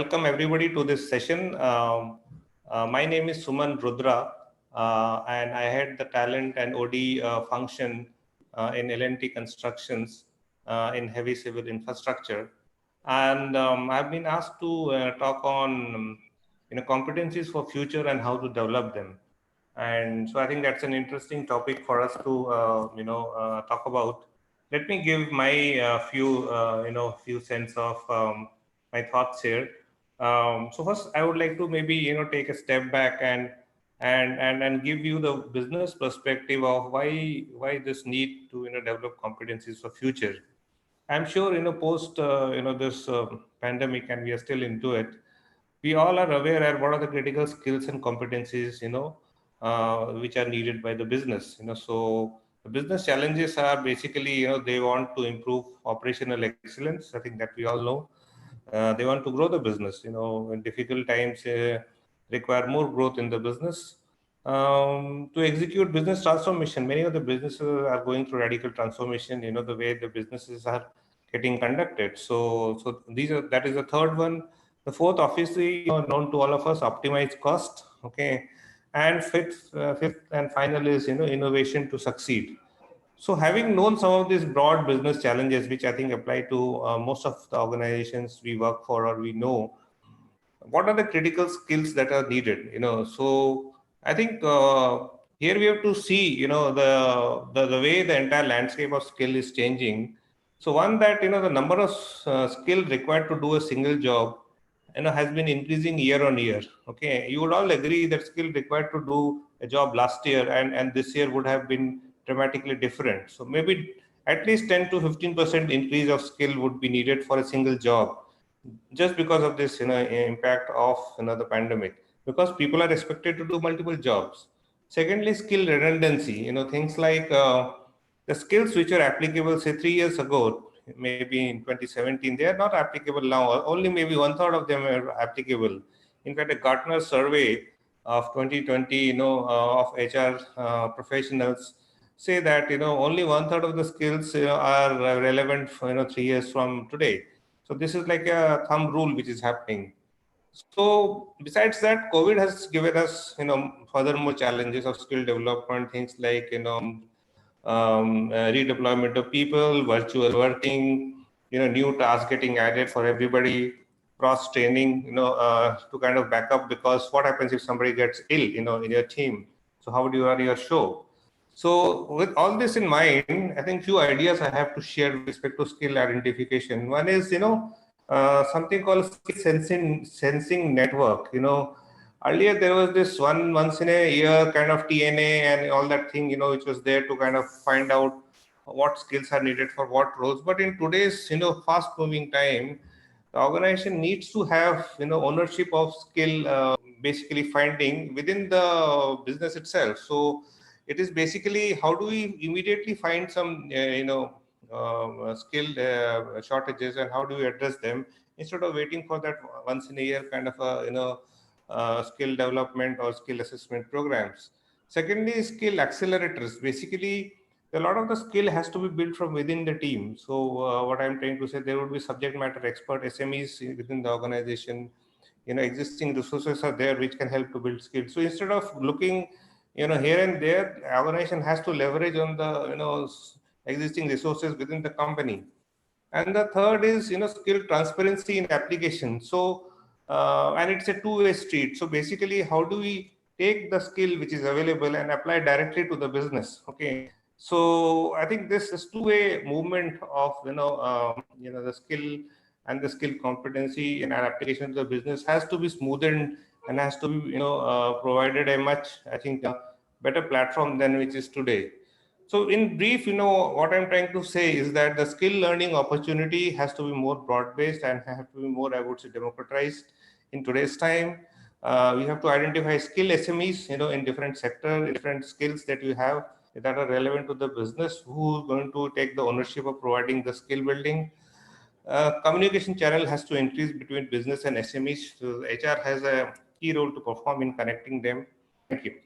Welcome everybody to this session. My name is Suman Rudra, and I head the talent and OD function in L&T Constructions in heavy civil infrastructure. And I've been asked to talk on competencies for future and how to develop them. And so I think that's an interesting topic for us to talk about. Let me give my few cents of my thoughts here. So first, I would like to maybe take a step back and give you the business perspective of why this need to develop competencies for future. I'm sure post this pandemic, and we are still into it. We all are aware of what are the critical skills and competencies which are needed by the business. So the business challenges are basically they want to improve operational excellence. I think that we all know. They want to grow the business. In difficult times require more growth in the business. To execute business transformation, many of the businesses are going through radical transformation. The way the businesses are getting conducted. So that is the third one. The fourth, obviously, known to all of us, optimize cost. Okay, and fifth and final is innovation to succeed. So, having known some of these broad business challenges, which I think apply to most of the organizations we work for or we know, what are the critical skills that are needed? So I think here we have to see, the way the entire landscape of skill is changing. So one that the number of skill required to do a single job, has been increasing year on year. Okay, you would all agree that skill required to do a job last year and this year would have been dramatically different. So maybe at least 10 to 15% increase of skill would be needed for a single job, just because of this impact of the pandemic, because people are expected to do multiple jobs. Secondly, skill redundancy. Things like the skills which are applicable say 3 years ago, maybe in 2017, they are not applicable now. Only maybe one third of them are applicable. In fact, a Gartner survey of 2020 of HR professionals say that only one third of the skills are relevant for 3 years from today. So this is like a thumb rule which is happening. So besides that, COVID has given us, furthermore challenges of skill development, things like, redeployment of people, virtual working, new tasks getting added for everybody, cross training, to kind of back up, because what happens if somebody gets ill, in your team? So how do you run your show? So with all this in mind, I think few ideas I have to share with respect to skill identification. One is, something called skill sensing network. Earlier there was this once in a year kind of TNA and all that thing, which was there to kind of find out what skills are needed for what roles. But in today's, fast moving time, the organization needs to have, ownership of skill, basically finding within the business itself. So it is basically how do we immediately find some, skill shortages, and how do we address them instead of waiting for that once in a year kind of a, skill development or skill assessment programs. Secondly, skill accelerators. Basically, a lot of the skill has to be built from within the team. So what I'm trying to say, there would be subject matter expert SMEs within the organization. Existing resources are there which can help to build skills. So instead of looking, here and there, organization has to leverage on the existing resources within the company. And the third is skill transparency in application. So and it's a two-way street. So basically, how do we take the skill which is available and apply directly to the business? Okay. So I think this is two-way movement of the skill and the skill competency in an application to the business has to be smoothened and has to be provided a much, I think, better platform than which is today. So in brief, what I'm trying to say is that the skill learning opportunity has to be more broad-based and have to be more, I would say, democratized in today's time. We have to identify skill SMEs, in different sectors, different skills that you have that are relevant to the business, who is going to take the ownership of providing the skill building. Communication channel has to increase between business and SMEs. So HR has a key role to perform in connecting them. Thank you.